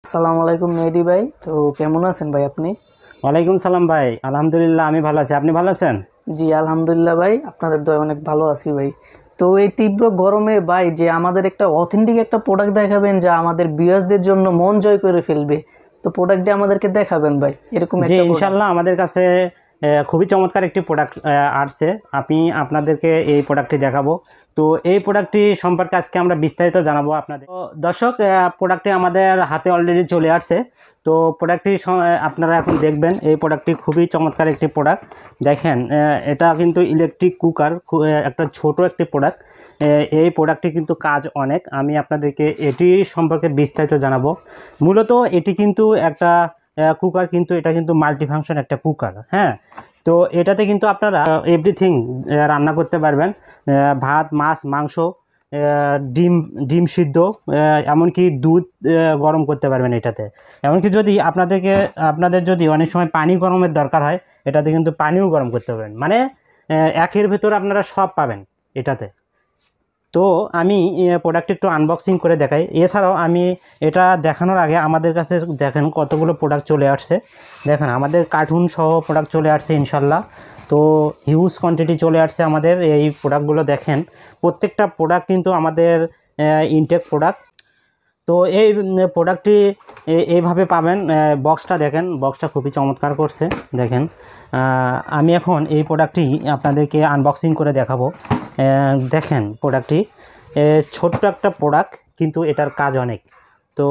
আসসালামু আলাইকুম মেহেদি ভাই। তো কেমন আছেন ভাই আপনি? ওয়ালাইকুম সালাম ভাই, আলহামদুলিল্লাহ আমি ভালো আছি। আপনি ভালো আছেন? জি আলহামদুলিল্লাহ ভাই, আপনাদের দয় অনেক ভালো আছি ভাই। তো এই তীব্র গরমে ভাই যে আমাদের একটা অথেন্টিক একটা প্রোডাক্ট দেখাবেন যা আমাদের ভিউয়ার্সদের জন্য মন জয় করে ফেলবে, তো প্রোডাক্টটি আমাদেরকে দেখাবেন ভাই, এরকম জি একটা প্রোডাক্ট। ইনশাল্লাহ আমাদের কাছে খুবই চমৎকার একটি প্রোডাক্ট আসছে। আমি আপনাদেরকে এই প্রোডাক্টটি দেখাবো। তো এই প্রোডাক্টটি সম্পর্কে আজকে আমরা বিস্তারিত জানাবো আপনাদের। তো দর্শক, প্রোডাক্টটি আমাদের হাতে অলরেডি চলে আসছে। তো প্রোডাক্টটি আপনারা এখন দেখবেন। এই প্রোডাক্টটি খুবই চমৎকার একটি প্রোডাক্ট। দেখেন, এটা কিন্তু ইলেকট্রিক কুকার, একটা ছোট একটি প্রোডাক্ট। এই প্রোডাক্টটি কিন্তু কাজ অনেক। আমি আপনাদেরকে এটি সম্পর্কে বিস্তারিত জানাবো। মূলত এটি কিন্তু একটা কুকার, কিন্তু এটা কিন্তু মাল্টিফাংশন একটা কুকার। হ্যাঁ, তো এটাতে কিন্তু আপনারা এভরিথিং রান্না করতে পারবেন। ভাত, মাছ, মাংস, ডিম ডিম সিদ্ধ, এমনকি দুধ গরম করতে পারবেন এটাতে। এমনকি যদি আপনাদের যদি অনেক সময় পানি গরমের দরকার হয়, এটাতে কিন্তু পানিও গরম করতে পারবেন। মানে একের ভেতর আপনারা সব পাবেন এটাতে। তো আমি প্রোডাক্ট একটু আনবক্সিং করে দেখাই। এছাড়াও আমি এটা দেখানোর আগে আমাদের কাছে দেখেন কতগুলো প্রোডাক্ট চলে আসছে। দেখেন আমাদের কার্টুন সহ প্রোডাক্ট চলে আসছে ইনশাল্লাহ। তো হিউজ কোয়ান্টিটি চলে আসছে আমাদের এই প্রোডাক্টগুলো। দেখেন প্রত্যেকটা প্রোডাক্ট কিন্তু আমাদের ইনটেক প্রোডাক্ট। তো এই প্রোডাক্টটি এইভাবে পাবেন। বক্সটা দেখেন, বক্সটা খুবই চমৎকার করছে। দেখেন, আমি এখন এই প্রোডাক্টটি আপনাদেরকে আনবক্সিং করে দেখাবো। দেখেন প্রোডাক্টটি ছোট্ট একটা প্রোডাক্ট, কিন্তু এটার কাজ অনেক। তো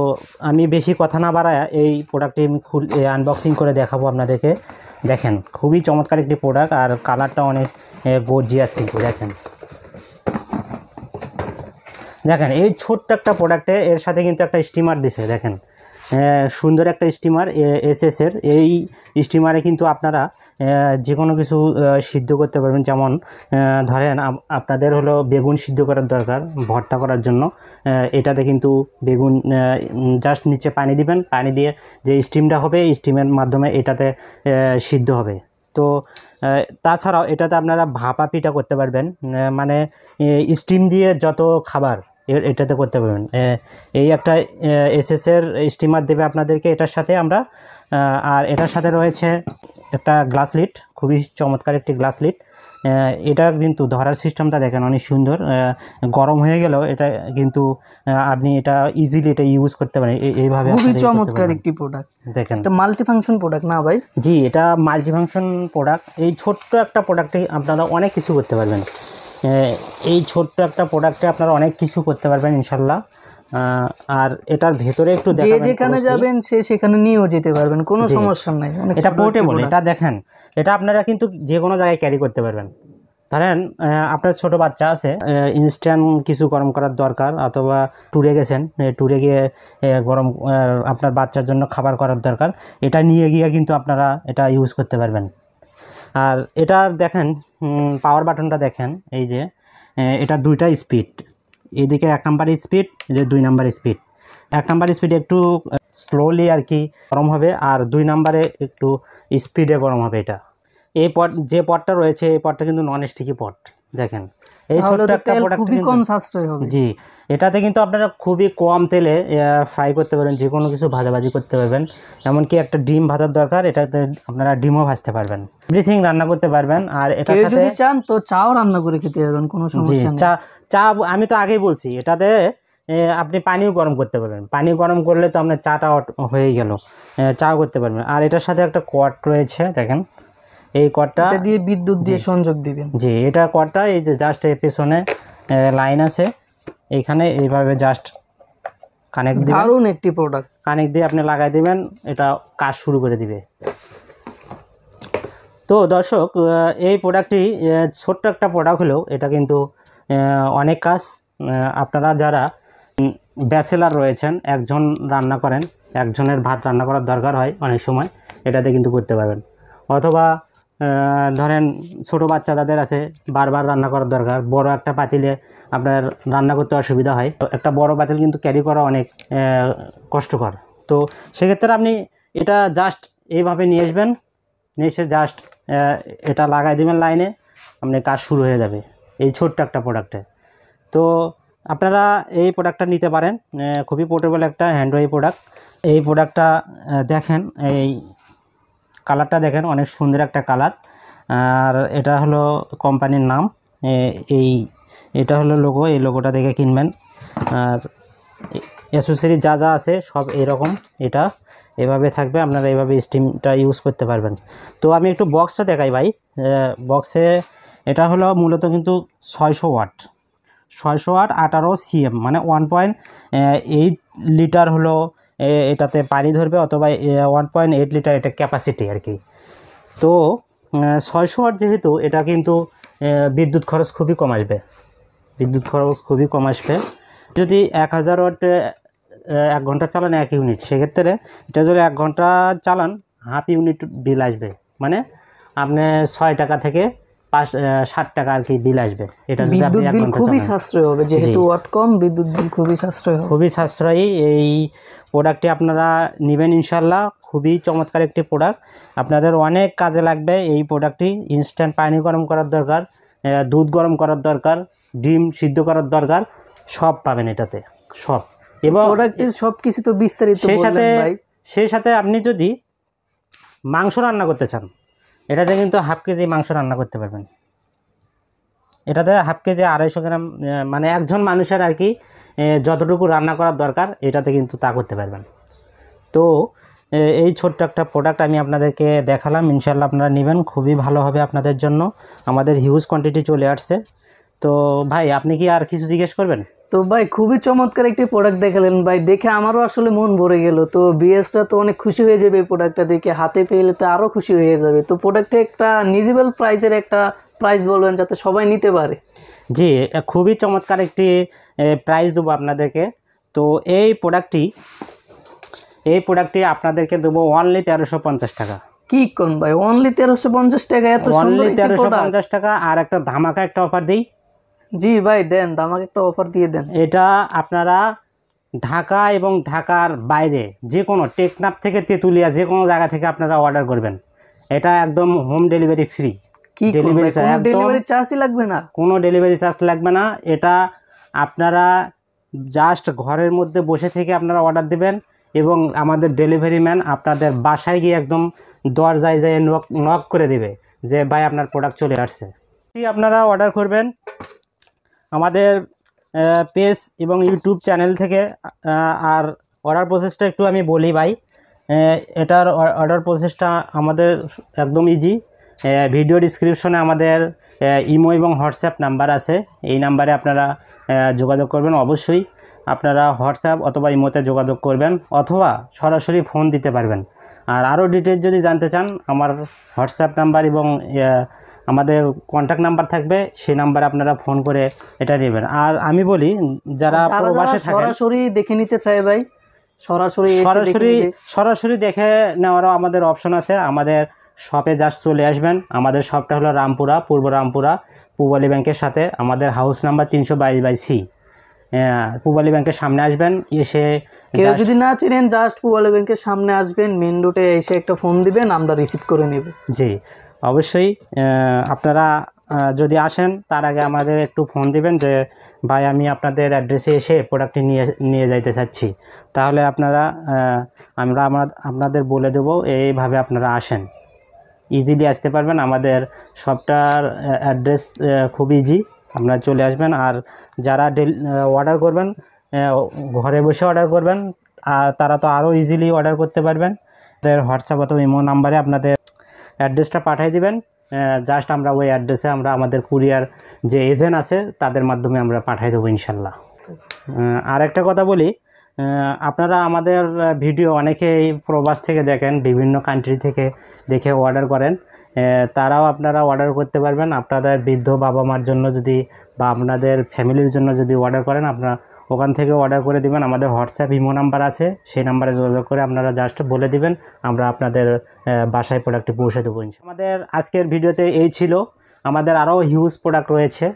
আমি বেশি কথা না বাড়ায় এই প্রোডাক্টটি আমি আনবক্সিং করে দেখাবো আপনাদেরকে। দেখেন খুবই চমৎকার একটি প্রোডাক্ট, আর কালারটা অনেক গর্জিয়াস কিন্তু। দেখেন দেখেন এই ছোট্ট একটা প্রোডাক্টে এর সাথে কিন্তু একটা স্টিমার দিছে। দেখেন সুন্দর একটা স্টিমার এসএসের। এই স্টিমারে কিন্তু আপনারা যে কোনো কিছু সিদ্ধ করতে পারবেন। যেমন ধরেন আপনাদের হলো বেগুন সিদ্ধ করার দরকার ভর্তা করার জন্য। এটাতে কিন্তু বেগুন জাস্ট নিচে পানি দিবেন, পানি দিয়ে যে স্টিমটা হবে স্টিমের মাধ্যমে এটাতে সিদ্ধ হবে। তো তাছাড়াও এটাতে আপনারা ভাপা পিঠা করতে পারবেন। মানে স্টিম দিয়ে যত খাবার এটাতে করতে পারবেন। এই একটা এসএসের স্টিমার দেবে আপনাদেরকে এটার সাথে আমরা। আর এটার সাথে রয়েছে একটা গ্লাস লিড, খুবই চমৎকার একটি গ্লাস লিড। এটা কিন্তু ধরার সিস্টেমটা দেখেন অনেক সুন্দর। গরম হয়ে গেলেও এটা কিন্তু আপনি এটা ইজিলি এটা ইউজ করতে পারেন। এইভাবে খুবই চমৎকার একটি প্রোডাক্ট, দেখেন। একটা মাল্টিফাংশন প্রোডাক্ট না ভাই? জি, এটা মাল্টিফাংশন প্রোডাক্ট। এই ছোট্ট একটা প্রোডাক্টে আপনারা অনেক কিছু করতে পারবেন। এই ছোট্ট একটা প্রোডাক্টে আপনারা অনেক কিছু করতে পারবেন ইনশাল্লাহ। আর এটার ভেতরে একটু যে যেখানে যাবেন সে সেখানে নিয়েও যেতে পারবেন, কোনো সমস্যা নাই। এটা পোর্টেবল। এটা দেখেন, এটা আপনারা কিন্তু যে কোনো জায়গায় ক্যারি করতে পারবেন। ধরেন আপনার ছোট বাচ্চা আছে, ইনস্ট্যান্ট কিছু গরম করার দরকার, অথবা ট্যুরে গেছেন, ট্যুরে গিয়ে গরম আপনার বাচ্চার জন্য খাবার করার দরকার, এটা নিয়ে গিয়ে কিন্তু আপনারা এটা ইউজ করতে পারবেন। আর এটা দেখেন পাওয়ার বাটনটা দেখেন, এই যে এটা দুইটা স্পিড। এদিকে 1 নাম্বার স্পিড, যে 2 নাম্বার স্পিড। 1 নাম্বার স্পিডে একটু স্লোলি আর কি গরম হবে, আর 2 নাম্বারে একটু স্পিডে গরম হবে। এটা এই পট, যে পটটা রয়েছে এই পটটা কিন্তু নন স্টিকি পট। দেখেন এই ছোট্ট একটা প্রোডাক্ট খুবই কম সাশ্রয় হবে। জি, এটাতে কিন্তু আপনারা খুবই কম তেলে ফ্রাই করতে পারবেন, যে কোনো কিছু ভাজাভাজি করতে পারবেন। এমনকি একটা ডিম ভাজার দরকার, এটাতে আপনারা ডিমও ভাজতে পারবেন, এভরিথিং রান্না করতে পারবেন। আর এটার সাথে যদি চান তো চাও রান্না করে খেতে পারবেন, কোনো সমস্যা নেই। চা আমি তো আগেই বলছি, এটাতে আপনি পানিও গরম করতে পারবেন। পানি গরম করলে তো আপনার চাটা হয়ে গেল, চাও করতে পারবেন। আর এটার সাথে একটা কর্ড রয়েছে, দেখেন এই কর্ডটা দিয়ে বিদ্যুৎ দিয়ে সংযোগ দিবেন। জি, এটা কর্ডটা এই যে জাস্ট এর পেছনে লাইন আছে, এইখানে এইভাবে জাস্ট কানেক্ট দিবেন। দারুণ একটি প্রোডাক্ট, কানেক্ট দিয়ে আপনি লাগাই দিবেন, এটা কাজ শুরু করে দিবে। তো দর্শক, এই প্রোডাক্টটি ছোট্ট একটা প্রোডাক্ট হলেও এটা কিন্তু অনেক কাজ। আপনারা যারা ব্যাচেলার রয়েছেন, একজন রান্না করেন, একজনের ভাত রান্না করার দরকার হয় অনেক সময়, এটাতে কিন্তু করতে পারবেন। অথবা ধরেন ছোটো বাচ্চা যাদের আছে, বারবার রান্না করার দরকার, বড় একটা পাতিলে আপনার রান্না করতে অসুবিধা হয়। একটা বড় পাতিল কিন্তু ক্যারি করা অনেক কষ্টকর। তো সেক্ষেত্রে আপনি এটা জাস্ট এইভাবে নিয়ে আসবেন, নিয়ে এসে জাস্ট এটা লাগাই দেবেন লাইনে, আপনি কাজ শুরু হয়ে যাবে এই ছোট্ট একটা প্রোডাক্টে। তো আপনারা এই প্রোডাক্টটা নিতে পারেন, খুবই পোর্টেবল একটা হ্যান্ড ওয়াই প্রোডাক্ট। এই প্রোডাক্টটা দেখেন, এই কালারটা দেখেন, অনেক সুন্দর একটা কালার। আর এটা হলো কোম্পানির নাম, এটা হলো লোগো, এই লোগোটা দেখে কিনবেন। আর অ্যাসেসরি যা যা আছে সব এরকম, এটা এভাবে থাকবে, আপনারা এভাবে স্টিমটা ইউজ করতে পারবেন। তো আমি একটু বক্সটা দেখাই ভাই। বক্সে এটা হলো মূলত কিন্তু 600 ওয়াট 18 সিএম, মানে 1.8 লিটার হলো এটাতে পানি ধরবে, অথবা 1.8 লিটার এটা ক্যাপাসিটি আর কি। তো 600 ওয়াট যেহেতু, এটা কিন্তু বিদ্যুৎ খরচ খুবই কম আসবে। যদি 1000 ওয়াট 1 ঘন্টা চালান 1 ইউনিট, সেক্ষেত্রে এটা যদি 1 ঘন্টা চালান হাফ ইউনিট বিল আসবে, মানে আপনি 6 টাকা থেকে 60 টাকা আর কি বিল আসবে। এটা যদি আপনি 1 ঘন্টা খুবই চালান, সাশ্রয় হবে, যেহেতু ওয়াট কম, বিদ্যুৎ বিল খুবই সাশ্রয়ী। এই প্রোডাক্টটি আপনারা নেবেন ইনশাল্লাহ, খুবই চমৎকার একটি প্রোডাক্ট, আপনাদের অনেক কাজে লাগবে। এই প্রোডাক্টটি ইনস্ট্যান্ট পানি গরম করার দরকার, দুধ গরম করার দরকার, ডিম সিদ্ধ করার দরকার, সব পাবেন এটাতে, সব। এবং প্রোডাক্টের সবকিছু তো বিস্তারিত বললেন ভাই। সেই সাথে আপনি যদি মাংস রান্না করতে চান, এটাতে কিন্তু হাফ কেজি মাংস রান্না করতে পারবেন। এটাতে হাফ কেজি 250 গ্রাম, মানে একজন মানুষের আর কি যতটুকু রান্না করার দরকার, এটাতে কিন্তু তা করতে পারবেন। তো এই ছোট্ট একটা প্রোডাক্ট আমি আপনাদেরকে দেখালাম, ইনশাল্লাহ আপনারা নেবেন, খুবই ভালো হবে আপনাদের জন্য। আমাদের হিউজ কোয়ান্টিটি চলে আসছে। তো ভাই, আপনি কি আর কিছু জিজ্ঞেস করবেন? তো ভাই, খুবই চমৎকার একটি প্রোডাক্ট দেখালেন ভাই, দেখে আমারও আসলে মন ভরে গেল। তো বিএসটা তো অনেক খুশি হয়ে যাবে এই প্রোডাক্টটা দেখে, হাতে পেলে তো আরও খুশি হয়ে যাবে। তো প্রোডাক্টটা একটা নিজিবল প্রাইসের একটা প্রাইস বলবেন, যাতে সবাই নিতে পারে। জি, খুবই চমৎকার একটি প্রাইস দেবো আপনাদেরকে। তো এই প্রোডাক্টটি আপনাদেরকে দেবো অনলি 1350 টাকা। কি কোন ভাই, অনলি 1350 টাকা? এত সুন্দর অনলি 1350 টাকা। আর একটা ধামাকা একটা অফার দিই। জি ভাই, দেন, ধামাকা একটা অফার দিয়ে দেন। এটা আপনারা ঢাকা এবং ঢাকার বাইরে যে কোনো টেকনাফ থেকে তেঁতুলিয়া যে কোনো জায়গা থেকে আপনারা অর্ডার করবেন, এটা একদম হোম ডেলিভারি ফ্রি। কি ডেলিভারি চার্জই লাগবে না? কোনো ডেলিভারি চার্জ লাগবে না। এটা আপনারা জাস্ট ঘরের মধ্যে বসে থেকে আপনারা অর্ডার দেবেন, এবং আমাদের ডেলিভারি ম্যান আপনাদের বাসায় গিয়ে একদম দরজায় যেয়ে নক করে দেবে যে ভাই আপনার প্রোডাক্ট চলে আসছে। আপনারা অর্ডার করবেন আমাদের পেজ এবং ইউটিউব চ্যানেল থেকে। আর অর্ডার প্রসেসটা একটু আমি বলি ভাই, এটার অর্ডার প্রসেসটা আমাদের একদম ইজি। ভিডিও ডিসক্রিপশনে আমাদের ইমো এবং হোয়াটসঅ্যাপ নাম্বার আছে, এই নাম্বারে আপনারা যোগাযোগ করবেন। অবশ্যই আপনারা হোয়াটসঅ্যাপ অথবা ইমোতে যোগাযোগ করবেন, অথবা সরাসরি ফোন দিতে পারবেন। আর আরও ডিটেলস যদি জানতে চান, আমার হোয়াটসঅ্যাপ নাম্বার এবং আমাদের কন্ট্যাক্ট নাম্বার থাকবে, সেই নাম্বারে আপনারা ফোন করে এটা নেবেন। আর আমি বলি, যারা প্রবাসে থাকেন, সরাসরি দেখে নিতে চাই ভাই, সরাসরি দেখে নেওয়ারও আমাদের অপশন আছে। আমাদের শপে জাস্ট চলে আসবেন। আমাদের শপটা হলো রামপুরা, পূর্ব রামপুরা, পূবালী ব্যাংকের সাথে। আমাদের হাউস নাম্বার 322/C। পূবালী ব্যাংকের সামনে আসবেন, এসে কেউ যদি না চিনেন, জাস্ট পূবালী ব্যাংকের সামনে আসবেন, মেন রোডে এসে একটা ফোন দিবেন, আমরা রিসিভ করে নেব। জি, অবশ্যই। আপনারা যদি আসেন, তার আগে আমাদের একটু ফোন দিবেন যে ভাই আমি আপনাদের অ্যাড্রেসে এসে প্রোডাক্টটি নিয়ে যাইতে চাচ্ছি, তাহলে আমরা আপনাদের বলে দেবো এইভাবে আপনারা আসেন, ইজিলি আসতে পারবেন। আমাদের শপটার অ্যাড্রেস খুব ইজি, আপনারা চলে আসবেন। আর যারা অর্ডার করবেন, ঘরে বসে অর্ডার করবেন, তারা তো আরও ইজিলি অর্ডার করতে পারবেন। হোয়াটসঅ্যাপ অথবা ইমো নাম্বারে আপনাদের অ্যাড্রেসটা পাঠিয়ে দিবেন, জাস্ট আমরা ওই অ্যাড্রেসে আমাদের কুরিয়ার যে এজেন্ট আছে তাদের মাধ্যমে আমরা পাঠিয়ে দেবো ইনশাল্লাহ। আর একটা কথা বলি, আপনারা আমাদের ভিডিও অনেকেই প্রবাস থেকে দেখেন, বিভিন্ন কান্ট্রি থেকে দেখে অর্ডার করেন, তারাও আপনারা অর্ডার করতে পারবেন। আপনাদের বৃদ্ধ বাবা মার জন্য যদি, বা আপনাদের ফ্যামিলির জন্য যদি অর্ডার করেন, আপনারা ওখান থেকে অর্ডার করে দিবেন। আমাদের হোয়াটসঅ্যাপ ইমো নাম্বার আছে, সেই নাম্বারে যোগাযোগ করে আপনারা জাস্ট বলে দিবেন, আমরা আপনাদের বাসায় প্রোডাক্টটি পৌঁছে দেবো। আমাদের আজকের ভিডিওতে এই ছিল। আমাদের আরও হিউজ প্রোডাক্ট রয়েছে।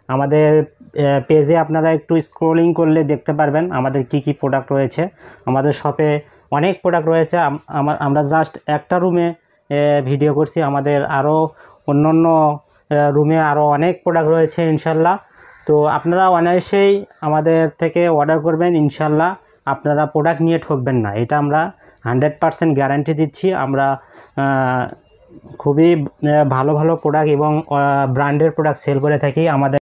আমাদের পেজে আপনারা একটু স্ক্রলিং করলে দেখতে পারবেন আমাদের কি কি প্রোডাক্ট রয়েছে। আমাদের শপে অনেক প্রোডাক্ট রয়েছে। আমরা জাস্ট একটা রুমে ভিডিও করছি, আমাদের আরও অন্য রুমে আরও অনেক প্রোডাক্ট রয়েছে ইনশাল্লাহ। তো আপনারা অনায়াসেই আমাদের থেকে অর্ডার করবেন, ইনশাল্লাহ আপনারা প্রোডাক্ট নিয়ে ঠকবেন না, এটা আমরা 100% গ্যারান্টি দিচ্ছি। আমরা খুবই ভালো ভালো প্রোডাক্ট এবং ব্র্যান্ডের প্রোডাক্ট সেল করে থাকি। আমাদের